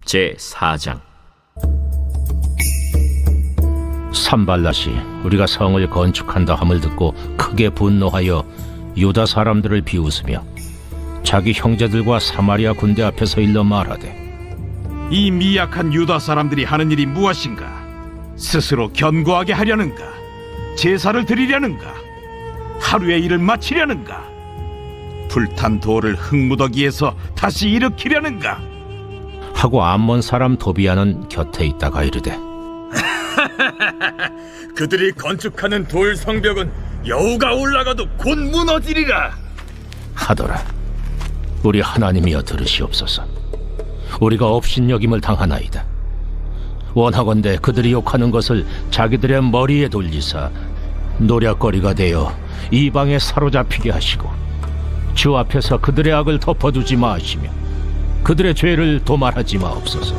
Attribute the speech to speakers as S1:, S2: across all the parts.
S1: 제4장.
S2: 산발랏이 우리가 성을 건축한다 함을 듣고 크게 분노하여 유다 사람들을 비웃으며 자기 형제들과 사마리아 군대 앞에서 일러 말하되,
S3: 이 미약한 유다 사람들이 하는 일이 무엇인가? 스스로 견고하게 하려는가? 제사를 드리려는가? 하루의 일을 마치려는가? 불탄 돌을 흙무더기에서 다시 일으키려는가?
S2: 하고 암몬 사람 도비아는 곁에 있다가 이르되,
S4: 그들이 건축하는 돌 성벽은 여우가 올라가도 곧 무너지리라
S2: 하더라. 우리 하나님이여 들으시옵소서. 우리가 업신여김을 당하나이다. 원하건대 그들이 욕하는 것을 자기들의 머리에 돌리사 노략거리가 되어 이방에 사로잡히게 하시고 주 앞에서 그들의 악을 덮어두지 마시며 그들의 죄를 도말하지 마옵소서.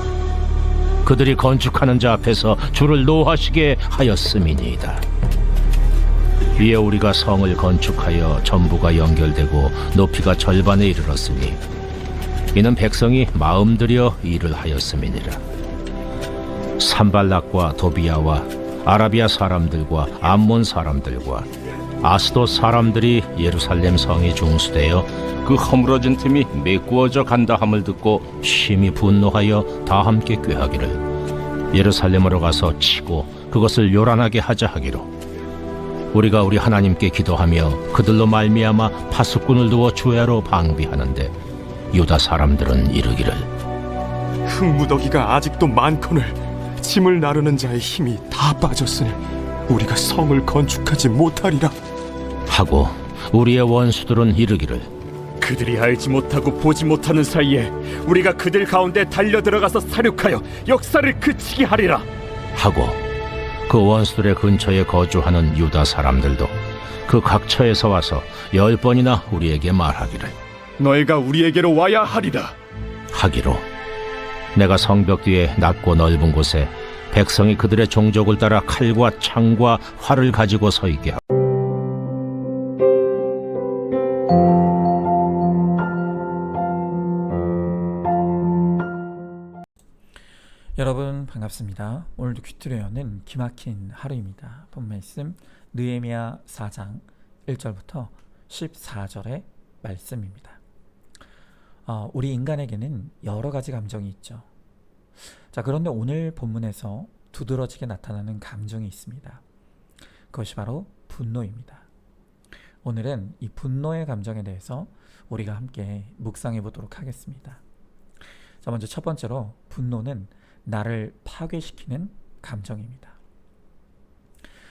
S2: 그들이 건축하는 자 앞에서 주를 노하시게 하였음이니이다. 이에 우리가 성을 건축하여 전부가 연결되고 높이가 절반에 이르렀으니 이는 백성이 마음들여 일을 하였음이니라. 산발락과 도비아와 아라비아 사람들과 암몬 사람들과 아스돗 사람들이 예루살렘 성이 중수되어 그 허물어진 틈이 메꾸어져 간다 함을 듣고 심히 분노하여 다 함께 꾀하기를 예루살렘으로 가서 치고 그것을 요란하게 하자 하기로 우리가 우리 하나님께 기도하며 그들로 말미암아 파수꾼을 두어 주야로 방비하는데 유다 사람들은 이르기를,
S5: 흙무더기가 아직도 많거늘 짐을 나르는 자의 힘이 다 빠졌으니 우리가 성을 건축하지 못하리라
S2: 하고 우리의 원수들은 이르기를,
S4: 그들이 알지 못하고 보지 못하는 사이에 우리가 그들 가운데 달려 들어가서 사륙하여 역사를 그치게 하리라
S2: 하고 그 원수들의 근처에 거주하는 유다 사람들도 그 각처에서 와서 10번이나 우리에게 말하기를,
S4: 너희가 우리에게로 와야 하리라
S2: 하기로 내가 성벽 뒤에 낮고 넓은 곳에 백성이 그들의 종족을 따라 칼과 창과 활을 가지고 서 있게 하고
S6: 여러분 반갑습니다. 오늘도 퀴트로 여는 기막힌 하루입니다. 본 말씀 느헤미야 4장 1절부터 14절의 말씀입니다. 우리 인간에게는 여러 가지 감정이 있죠. 자, 그런데 오늘 본문에서 두드러지게 나타나는 감정이 있습니다. 그것이 바로 분노입니다. 오늘은 이 분노의 감정에 대해서 우리가 함께 묵상해 보도록 하겠습니다. 자, 먼저 첫 번째로 분노는 나를 파괴시키는 감정입니다.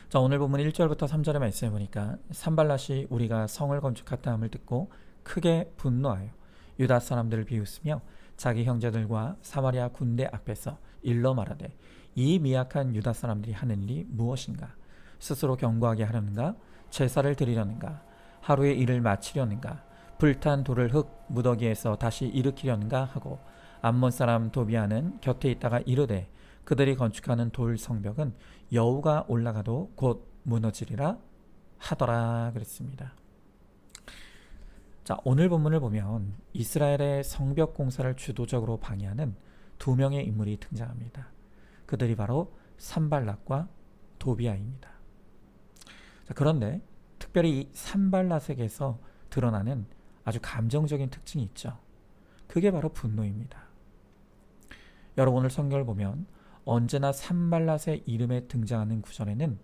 S6: 자, 오늘 본문 1절부터 3절의 말씀을 보니까 산발랏이 우리가 성을 건축했다 함을 듣고 크게 분노하여 유다 사람들을 비웃으며 자기 형제들과 사마리아 군대 앞에서 일러 말하되, 이 미약한 유다 사람들이 하는 일이 무엇인가? 스스로 견고하게 하려는가? 제사를 드리려는가? 하루의 일을 마치려는가? 불탄 돌을 흙 무더기에서 다시 일으키려는가? 하고 암몬 사람 도비아는 곁에 있다가 이르되, 그들이 건축하는 돌 성벽은 여우가 올라가도 곧 무너지리라 하더라 그랬습니다. 자, 오늘 본문을 보면 이스라엘의 성벽 공사를 주도적으로 방해하는 두 명의 인물이 등장합니다. 그들이 바로 산발랏과 도비아입니다. 자, 그런데 특별히 이 산발랏에게서 드러나는 아주 감정적인 특징이 있죠. 그게 바로 분노입니다. 여러분, 오늘 성경을 보면 언제나 산발랏의 이름에 등장하는 구절에는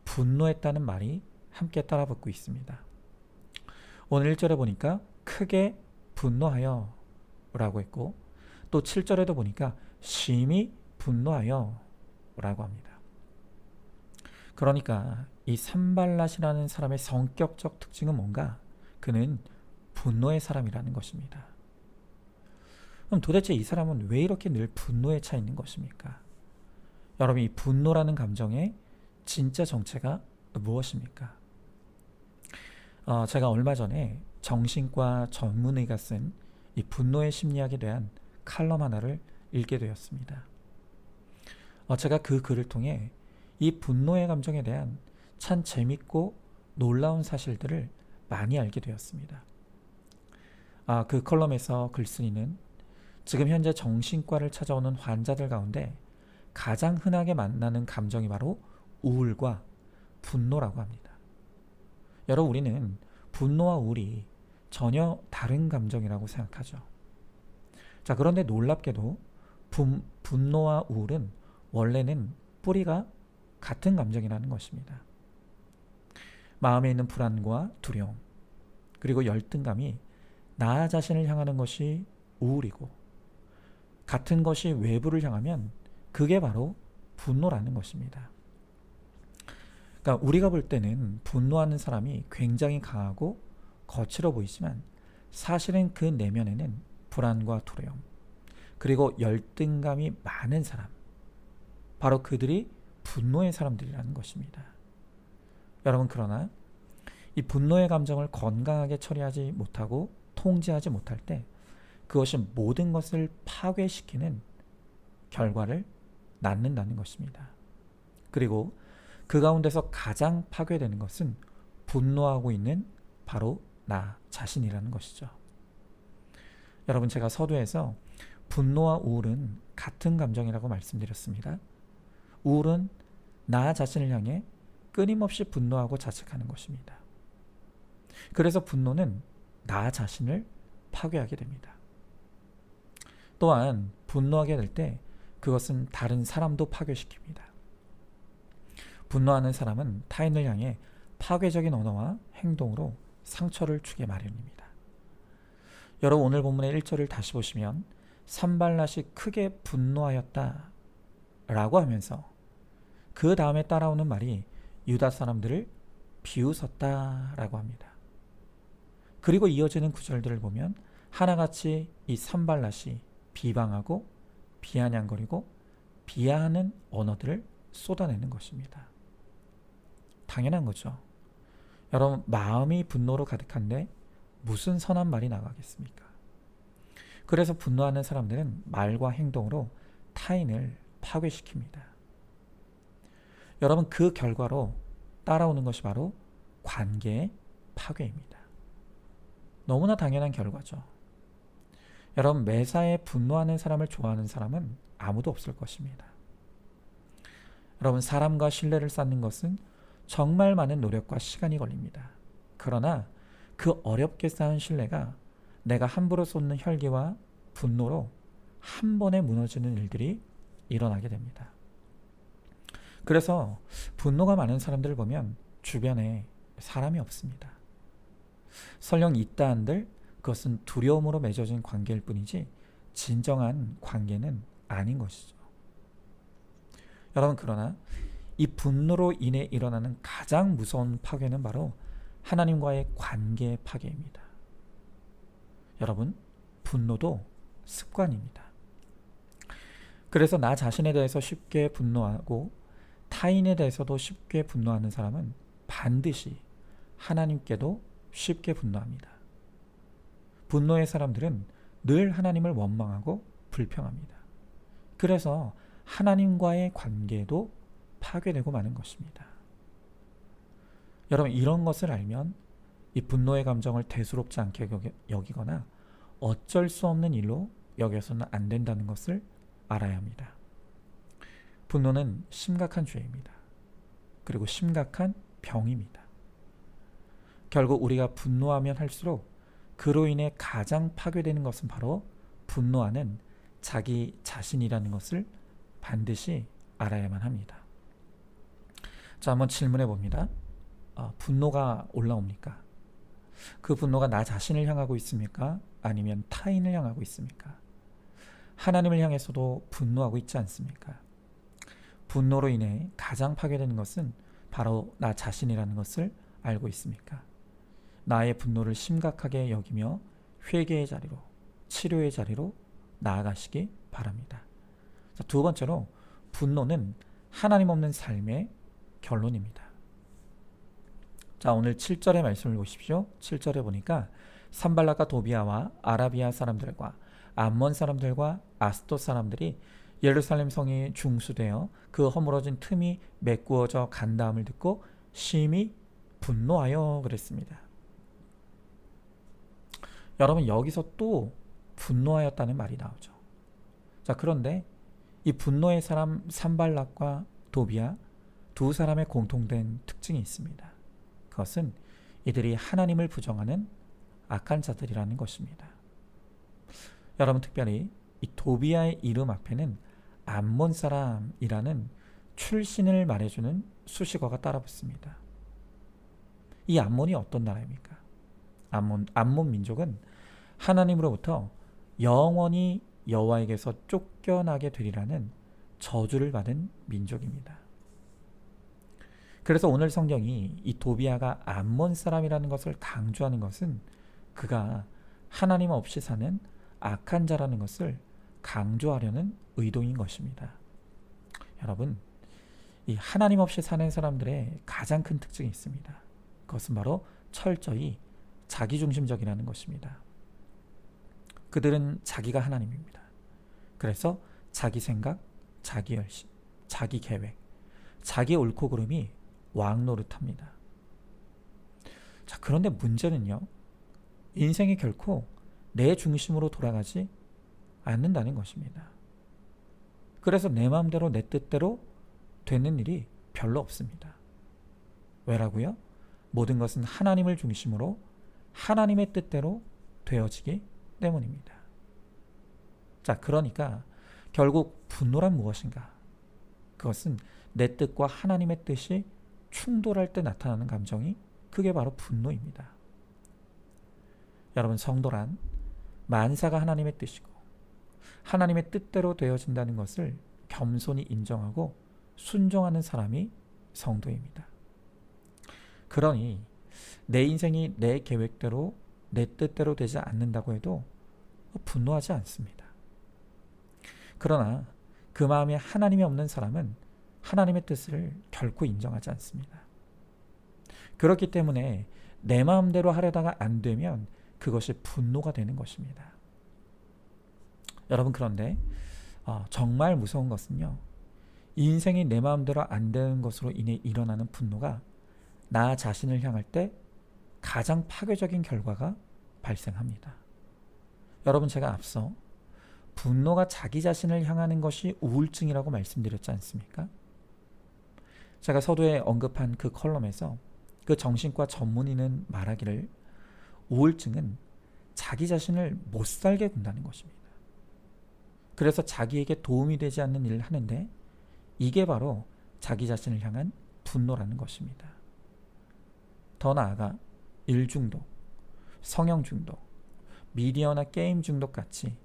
S6: 분노했다는 말이 함께 따라붙고 있습니다. 오늘 1절에 보니까 크게 분노하여 라고 했고, 또 7절에도 보니까 심히 분노하여 라고 합니다. 그러니까 이 산발랏이라는 사람의 성격적 특징은 뭔가? 그는 분노의 사람이라는 것입니다. 그럼 도대체 이 사람은 왜 이렇게 늘 분노에 차 있는 것입니까? 여러분, 이 분노라는 감정의 진짜 정체가 무엇입니까? 제가 얼마 전에 정신과 전문의가 쓴 이 분노의 심리학에 대한 칼럼 하나를 읽게 되었습니다. 제가 그 글을 통해 이 분노의 감정에 대한 참 재밌고 놀라운 사실들을 많이 알게 되었습니다. 그 컬럼에서 글쓴이는 지금 현재 정신과를 찾아오는 환자들 가운데 가장 흔하게 만나는 감정이 바로 우울과 분노라고 합니다. 여러분, 우리는 분노와 우울이 전혀 다른 감정이라고 생각하죠. 자, 그런데 놀랍게도 분노와 우울은 원래는 뿌리가 같은 감정이라는 것입니다. 마음에 있는 불안과 두려움, 그리고 열등감이 나 자신을 향하는 것이 우울이고, 같은 것이 외부를 향하면 그게 바로 분노라는 것입니다. 그러니까 우리가 볼 때는 분노하는 사람이 굉장히 강하고 거칠어 보이지만 사실은 그 내면에는 불안과 두려움, 그리고 열등감이 많은 사람, 바로 그들이 분노의 사람들이라는 것입니다. 여러분, 그러나 이 분노의 감정을 건강하게 처리하지 못하고 통제하지 못할 때 그것이 모든 것을 파괴시키는 결과를 낳는다는 것입니다. 그리고 그 가운데서 가장 파괴되는 것은 분노하고 있는 바로 나 자신이라는 것이죠. 여러분, 제가 서두에서 분노와 우울은 같은 감정이라고 말씀드렸습니다. 우울은 나 자신을 향해 끊임없이 분노하고 자책하는 것입니다. 그래서 분노는 나 자신을 파괴하게 됩니다. 또한 분노하게 될 때 그것은 다른 사람도 파괴시킵니다. 분노하는 사람은 타인을 향해 파괴적인 언어와 행동으로 상처를 주게 마련입니다. 여러분, 오늘 본문의 1절을 다시 보시면 산발랏이 크게 분노하였다 라고 하면서 그 다음에 따라오는 말이 유다 사람들을 비웃었다 라고 합니다. 그리고 이어지는 구절들을 보면 하나같이 이 산발랏이 비방하고 비아냥거리고 비하하는 언어들을 쏟아내는 것입니다. 당연한 거죠. 여러분, 마음이 분노로 가득한데 무슨 선한 말이 나가겠습니까? 그래서 분노하는 사람들은 말과 행동으로 타인을 파괴시킵니다. 여러분, 그 결과로 따라오는 것이 바로 관계의 파괴입니다. 너무나 당연한 결과죠. 여러분, 매사에 분노하는 사람을 좋아하는 사람은 아무도 없을 것입니다. 여러분, 사람과 신뢰를 쌓는 것은 정말 많은 노력과 시간이 걸립니다. 그러나 그 어렵게 쌓은 신뢰가 내가 함부로 쏟는 혈기와 분노로 한 번에 무너지는 일들이 일어나게 됩니다. 그래서 분노가 많은 사람들을 보면 주변에 사람이 없습니다. 설령 있다 한들 그것은 두려움으로 맺어진 관계일 뿐이지 진정한 관계는 아닌 것이죠. 여러분, 그러나 이 분노로 인해 일어나는 가장 무서운 파괴는 바로 하나님과의 관계의 파괴입니다. 여러분, 분노도 습관입니다. 그래서 나 자신에 대해서 쉽게 분노하고 타인에 대해서도 쉽게 분노하는 사람은 반드시 하나님께도 쉽게 분노합니다. 분노의 사람들은 늘 하나님을 원망하고 불평합니다. 그래서 하나님과의 관계도 파괴되고 마는 것입니다. 여러분, 이런 것을 알면 이 분노의 감정을 대수롭지 않게 여기거나 어쩔 수 없는 일로 여겨서는 안 된다는 것을 알아야 합니다. 분노는 심각한 죄입니다. 그리고 심각한 병입니다. 결국 우리가 분노하면 할수록 그로 인해 가장 파괴되는 것은 바로 분노하는 자기 자신이라는 것을 반드시 알아야만 합니다. 자, 한번 질문해 봅니다. 분노가 올라옵니까? 그 분노가 나 자신을 향하고 있습니까? 아니면 타인을 향하고 있습니까? 하나님을 향해서도 분노하고 있지 않습니까? 분노로 인해 가장 파괴되는 것은 바로 나 자신이라는 것을 알고 있습니까? 나의 분노를 심각하게 여기며 회개의 자리로, 치료의 자리로 나아가시기 바랍니다. 자, 두 번째로, 분노는 하나님 없는 삶의 결론입니다. 자, 오늘 7절의 말씀을 보십시오. 7절에 보니까 산발랏과 도비아와 아라비아 사람들과 암몬 사람들과 아스돗 사람들이 예루살렘 성이 중수되어 그 허물어진 틈이 메꾸어져 간다함을 듣고 심히 분노하여 그랬습니다. 여러분, 여기서 또 분노하였다는 말이 나오죠. 자, 그런데 이 분노의 사람 산발락과 도비아 두 사람의 공통된 특징이 있습니다. 그것은 이들이 하나님을 부정하는 악한 자들이라는 것입니다. 여러분, 특별히 이 도비아의 이름 앞에는 암몬 사람이라는 출신을 말해주는 수식어가 따라 붙습니다. 이 암몬이 어떤 나라입니까? 암몬 민족은 하나님으로부터 영원히 여호와에게서 쫓겨나게 되리라는 저주를 받은 민족입니다. 그래서 오늘 성경이 이 도비아가 암몬 사람이라는 것을 강조하는 것은 그가 하나님 없이 사는 악한 자라는 것을 강조하려는 의도인 것입니다. 여러분, 이 하나님 없이 사는 사람들의 가장 큰 특징이 있습니다. 그것은 바로 철저히 자기중심적이라는 것입니다. 그들은 자기가 하나님입니다. 그래서 자기 생각, 자기 열심, 자기 계획, 자기 옳고 그름이 왕노릇합니다. 자, 그런데 문제는요, 인생이 결코 내 중심으로 돌아가지 않는다는 것입니다. 그래서 내 마음대로 내 뜻대로 되는 일이 별로 없습니다. 왜라고요? 모든 것은 하나님을 중심으로 하나님의 뜻대로 되어지기 때문입니다. 자, 그러니까 결국 분노란 무엇인가? 그것은 내 뜻과 하나님의 뜻이 충돌할 때 나타나는 감정이 그게 바로 분노입니다. 여러분, 성도란 만사가 하나님의 뜻이고 하나님의 뜻대로 되어진다는 것을 겸손히 인정하고 순종하는 사람이 성도입니다. 그러니 내 인생이 내 계획대로 내 뜻대로 되지 않는다고 해도 분노하지 않습니다. 그러나 그 마음에 하나님이 없는 사람은 하나님의 뜻을 결코 인정하지 않습니다. 그렇기 때문에 내 마음대로 하려다가 안 되면 그것이 분노가 되는 것입니다. 여러분, 그런데 정말 무서운 것은요, 인생이 내 마음대로 안 되는 것으로 인해 일어나는 분노가 나 자신을 향할 때 가장 파괴적인 결과가 발생합니다. 여러분, 제가 앞서 분노가 자기 자신을 향하는 것이 우울증이라고 말씀드렸지 않습니까? 제가 서두에 언급한 그 컬럼에서 그 정신과 전문의는 말하기를 우울증은 자기 자신을 못 살게 군다는 것입니다. 그래서 자기에게 도움이 되지 않는 일을 하는데 이게 바로 자기 자신을 향한 분노라는 것입니다. 더 나아가 일 중독, 성형 중독, 미디어나 게임 중독 같이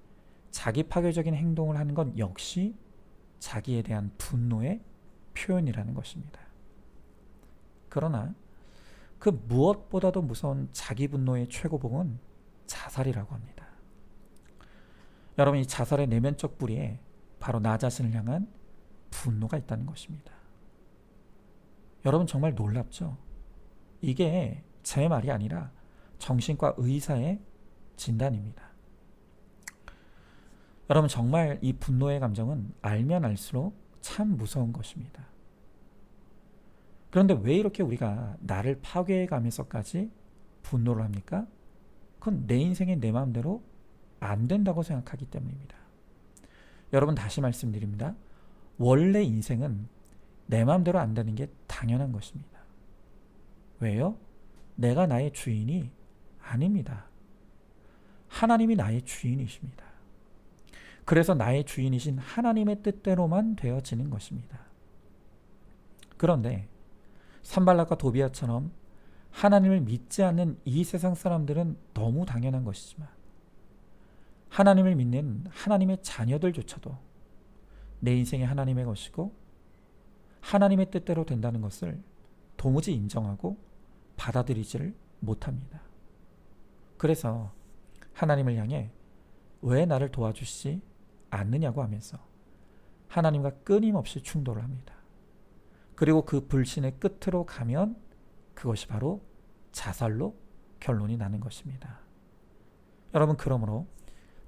S6: 자기 파괴적인 행동을 하는 건 역시 자기에 대한 분노의 표현이라는 것입니다. 그러나 그 무엇보다도 무서운 자기 분노의 최고봉은 자살이라고 합니다. 여러분, 이 자살의 내면적 뿌리에 바로 나 자신을 향한 분노가 있다는 것입니다. 여러분, 정말 놀랍죠? 이게 제 말이 아니라 정신과 의사의 진단입니다. 여러분, 정말 이 분노의 감정은 알면 알수록 참 무서운 것입니다. 그런데 왜 이렇게 우리가 나를 파괴해가면서까지 분노를 합니까? 그건 내 인생이 내 마음대로 안 된다고 생각하기 때문입니다. 여러분, 다시 말씀드립니다. 원래 인생은 내 마음대로 안 되는 게 당연한 것입니다. 왜요? 내가 나의 주인이 아닙니다. 하나님이 나의 주인이십니다. 그래서 나의 주인이신 하나님의 뜻대로만 되어지는 것입니다. 그런데 산발락과 도비아처럼 하나님을 믿지 않는 이 세상 사람들은 너무 당연한 것이지만 하나님을 믿는 하나님의 자녀들조차도 내 인생이 하나님의 것이고 하나님의 뜻대로 된다는 것을 도무지 인정하고 받아들이지를 못합니다. 그래서 하나님을 향해 왜 나를 도와주시지 않느냐고 하면서 하나님과 끊임없이 충돌을 합니다. 그리고 그 불신의 끝으로 가면 그것이 바로 자살로 결론이 나는 것입니다. 여러분, 그러므로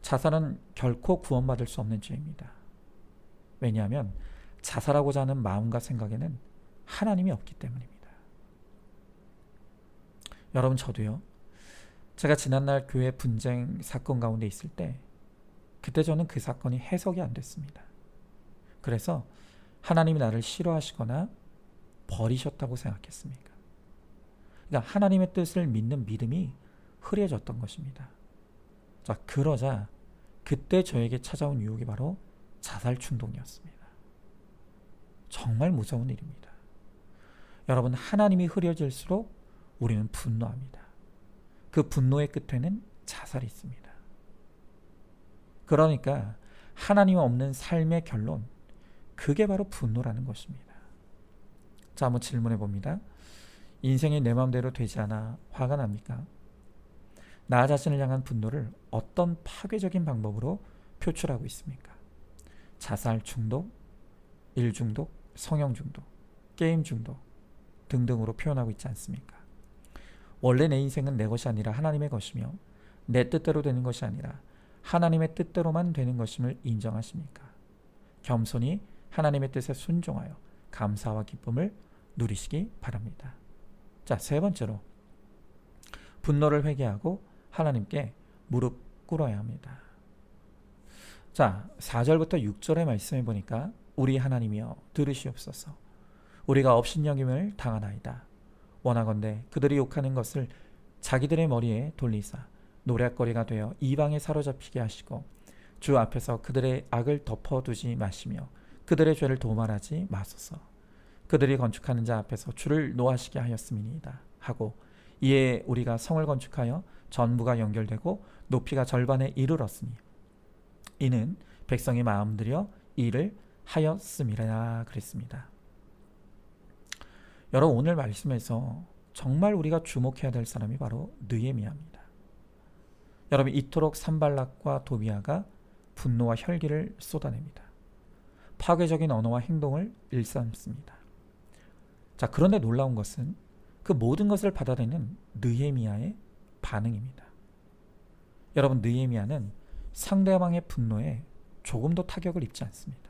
S6: 자살은 결코 구원받을 수 없는 죄입니다. 왜냐하면 자살하고자 하는 마음과 생각에는 하나님이 없기 때문입니다. 여러분, 저도요, 제가 지난날 교회 분쟁 사건 가운데 있을 때 그때 저는 그 사건이 해석이 안 됐습니다. 그래서 하나님이 나를 싫어하시거나 버리셨다고 생각했습니까? 그러니까 하나님의 뜻을 믿는 믿음이 흐려졌던 것입니다. 자, 그러자 그때 저에게 찾아온 유혹이 바로 자살 충동이었습니다. 정말 무서운 일입니다. 여러분, 하나님이 흐려질수록 우리는 분노합니다. 그 분노의 끝에는 자살이 있습니다. 그러니까 하나님 없는 삶의 결론, 그게 바로 분노라는 것입니다. 자, 한번 질문해 봅니다. 인생이 내 마음대로 되지 않아 화가 납니까? 나 자신을 향한 분노를 어떤 파괴적인 방법으로 표출하고 있습니까? 자살 중독, 일 중독, 성형 중독, 게임 중독 등등으로 표현하고 있지 않습니까? 원래 내 인생은 내 것이 아니라 하나님의 것이며 내 뜻대로 되는 것이 아니라 하나님의 뜻대로만 되는 것임을 인정하십니까? 겸손히 하나님의 뜻에 순종하여 감사와 기쁨을 누리시기 바랍니다. 자, 세 번째로 분노를 회개하고 하나님께 무릎 꿇어야 합니다. 자, 4절부터 6절의 말씀을 보니까 우리 하나님이여 들으시옵소서. 우리가 업신여김을 당하나이다. 원하건대 그들이 욕하는 것을 자기들의 머리에 돌리사 노략거리가 되어 이방에 사로잡히게 하시고 주 앞에서 그들의 악을 덮어두지 마시며 그들의 죄를 도말하지 마소서. 그들이 건축하는 자 앞에서 주를 노하시게 하였음이니이다 하고 이에 우리가 성을 건축하여 전부가 연결되고 높이가 절반에 이르렀으니 이는 백성이 마음들여 일을 하였음이라 그랬습니다. 여러분, 오늘 말씀에서 정말 우리가 주목해야 될 사람이 바로 느헤미야입니다. 여러분, 이토록 산발락과 도비아가 분노와 혈기를 쏟아냅니다. 파괴적인 언어와 행동을 일삼습니다. 자, 그런데 놀라운 것은 그 모든 것을 받아내는 느헤미야의 반응입니다. 여러분, 느헤미야는 상대방의 분노에 조금도 타격을 입지 않습니다.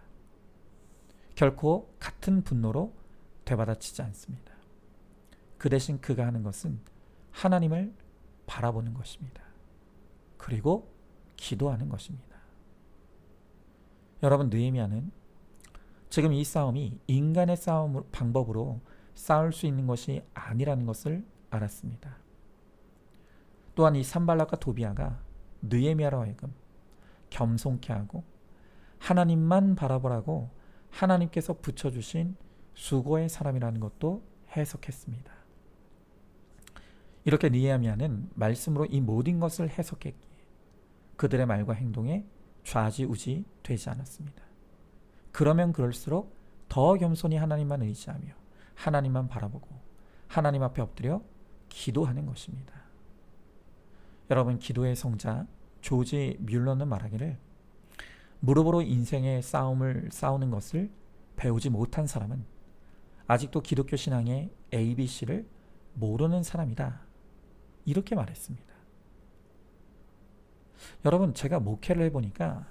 S6: 결코 같은 분노로 되받아치지 않습니다. 그 대신 그가 하는 것은 하나님을 바라보는 것입니다. 그리고 기도하는 것입니다. 여러분, 느헤미야는 지금 이 싸움이 인간의 싸움 방법으로 싸울 수 있는 것이 아니라는 것을 알았습니다. 또한 이 산발락과 도비아가 느헤미야로 하여금 겸손케 하고 하나님만 바라보라고 하나님께서 붙여주신 수고의 사람이라는 것도 해석했습니다. 이렇게 느헤미야는 말씀으로 이 모든 것을 해석했기에 그들의 말과 행동에 좌지우지 되지 않았습니다. 그러면 그럴수록 더 겸손히 하나님만 의지하며 하나님만 바라보고 하나님 앞에 엎드려 기도하는 것입니다. 여러분, 기도의 성자 조지 뮬러는 말하기를 무릎으로 인생의 싸움을 싸우는 것을 배우지 못한 사람은 아직도 기독교 신앙의 ABC를 모르는 사람이다. 이렇게 말했습니다. 여러분, 제가 목회를 해보니까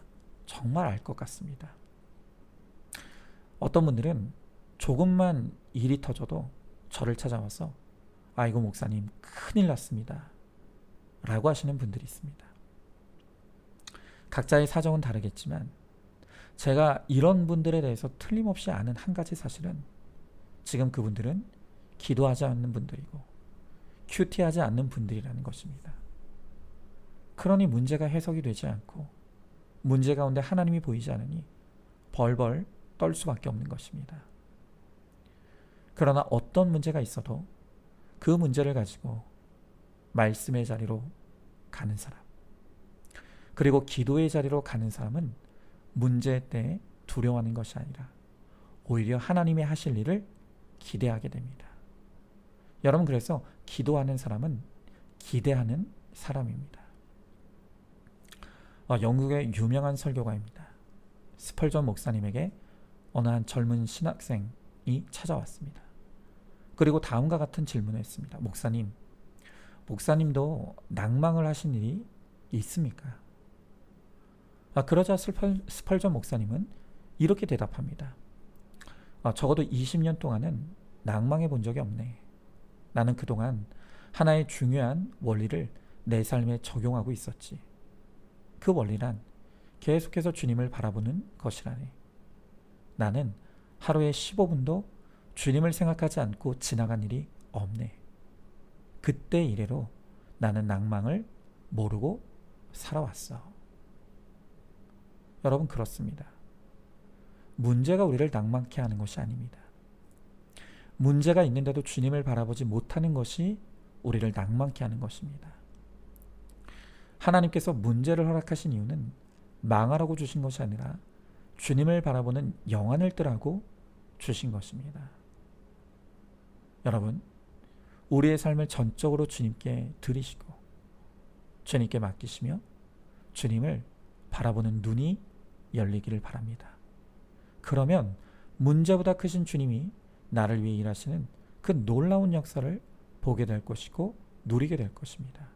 S6: 정말 알 것 같습니다. 어떤 분들은 조금만 일이 터져도 저를 찾아와서 아이고 목사님 큰일 났습니다 라고 하시는 분들이 있습니다. 각자의 사정은 다르겠지만 제가 이런 분들에 대해서 틀림없이 아는 한 가지 사실은 지금 그분들은 기도하지 않는 분들이고 큐티하지 않는 분들이라는 것입니다. 그러니 문제가 해석이 되지 않고 문제 가운데 하나님이 보이지 않으니 벌벌 떨 수밖에 없는 것입니다. 그러나 어떤 문제가 있어도 그 문제를 가지고 말씀의 자리로 가는 사람, 그리고 기도의 자리로 가는 사람은 문제 때 두려워하는 것이 아니라 오히려 하나님의 하실 일을 기대하게 됩니다. 여러분, 그래서 기도하는 사람은 기대하는 사람입니다. 영국의 유명한 설교가입니다. 스펄전 목사님에게 어느 한 젊은 신학생이 찾아왔습니다. 그리고 다음과 같은 질문을 했습니다. 목사님도 낭망을 하신 일이 있습니까? 그러자 스펄전 목사님은 이렇게 대답합니다. 적어도 20년 동안은 낭망해 본 적이 없네. 나는 그동안 하나의 중요한 원리를 내 삶에 적용하고 있었지. 그 원리란 계속해서 주님을 바라보는 것이라네. 나는 하루에 15분도 주님을 생각하지 않고 지나간 일이 없네. 그때 이래로 나는 낭망을 모르고 살아왔어. 여러분, 그렇습니다. 문제가 우리를 낭망케 하는 것이 아닙니다. 문제가 있는데도 주님을 바라보지 못하는 것이 우리를 낭망케 하는 것입니다. 하나님께서 문제를 허락하신 이유는 망하라고 주신 것이 아니라 주님을 바라보는 영안을 뜨라고 주신 것입니다. 여러분, 우리의 삶을 전적으로 주님께 드리시고 주님께 맡기시며 주님을 바라보는 눈이 열리기를 바랍니다. 그러면 문제보다 크신 주님이 나를 위해 일하시는 그 놀라운 역사를 보게 될 것이고 누리게 될 것입니다.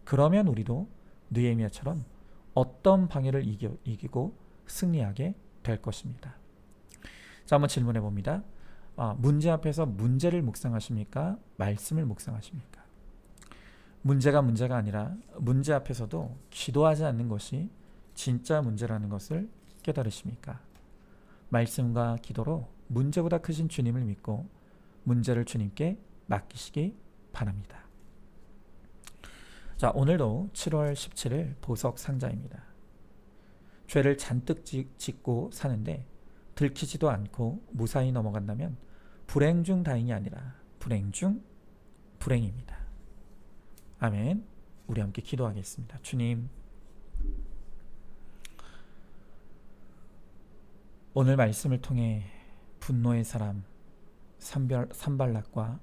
S6: 그러면 우리도 느헤미야처럼 어떤 방해를 이기고 승리하게 될 것입니다. 자, 한번 질문해 봅니다. 문제 앞에서 문제를 묵상하십니까? 말씀을 묵상하십니까? 문제가 아니라 문제 앞에서도 기도하지 않는 것이 진짜 문제라는 것을 깨달으십니까? 말씀과 기도로 문제보다 크신 주님을 믿고 문제를 주님께 맡기시기 바랍니다. 자, 오늘도 7월 17일 보석 상자입니다. 죄를 잔뜩 짓고 사는데 들키지도 않고 무사히 넘어간다면 불행 중 다행이 아니라 불행 중 불행입니다. 아멘. 우리 함께 기도하겠습니다. 주님, 오늘 말씀을 통해 분노의 사람 산발락과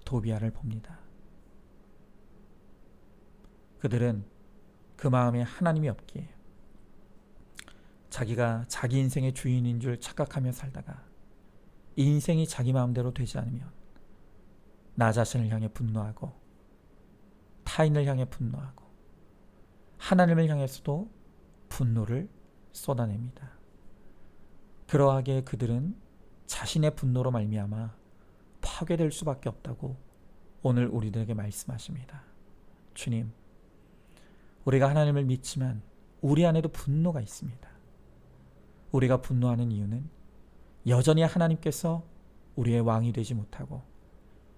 S6: 도비아를 봅니다. 그들은 그 마음에 하나님이 없기에 자기가 자기 인생의 주인인 줄 착각하며 살다가 이 인생이 자기 마음대로 되지 않으면 나 자신을 향해 분노하고 타인을 향해 분노하고 하나님을 향해서도 분노를 쏟아냅니다. 그러하게 그들은 자신의 분노로 말미암아 파괴될 수밖에 없다고 오늘 우리들에게 말씀하십니다. 주님, 우리가 하나님을 믿지만 우리 안에도 분노가 있습니다. 우리가 분노하는 이유는 여전히 하나님께서 우리의 왕이 되지 못하고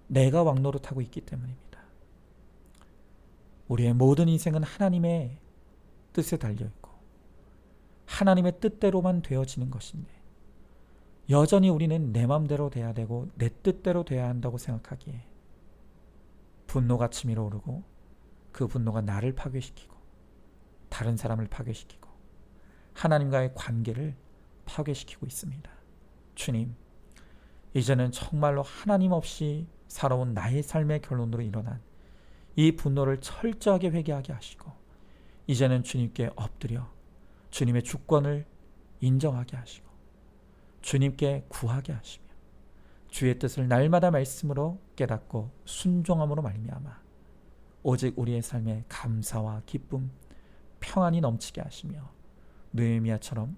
S6: 내가 왕노릇하고 있기 때문입니다. 우리의 모든 인생은 하나님의 뜻에 달려있고 하나님의 뜻대로만 되어지는 것인데 여전히 우리는 내 맘대로 돼야 되고 내 뜻대로 돼야 한다고 생각하기에 분노가 치밀어 오르고 그 분노가 나를 파괴시키고 다른 사람을 파괴시키고 하나님과의 관계를 파괴시키고 있습니다. 주님, 이제는 정말로 하나님 없이 살아온 나의 삶의 결론으로 일어난 이 분노를 철저하게 회개하게 하시고 이제는 주님께 엎드려 주님의 주권을 인정하게 하시고 주님께 구하게 하시며 주의 뜻을 날마다 말씀으로 깨닫고 순종함으로 말미암아 오직 우리의 삶에 감사와 기쁨, 평안이 넘치게 하시며 느헤미야처럼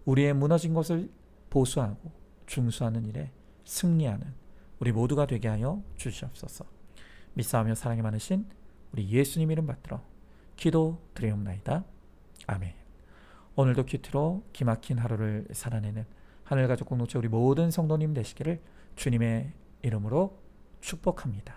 S6: 우리의 무너진 것을 보수하고 중수하는 일에 승리하는 우리 모두가 되게 하여 주시옵소서. 믿사오며 사랑이 많으신 우리 예수님 이름 받들어 기도 드리옵나이다. 아멘. 오늘도 큐티로 기막힌 하루를 살아내는 하늘가족 공동체 우리 모든 성도님 되시기를 주님의 이름으로 축복합니다.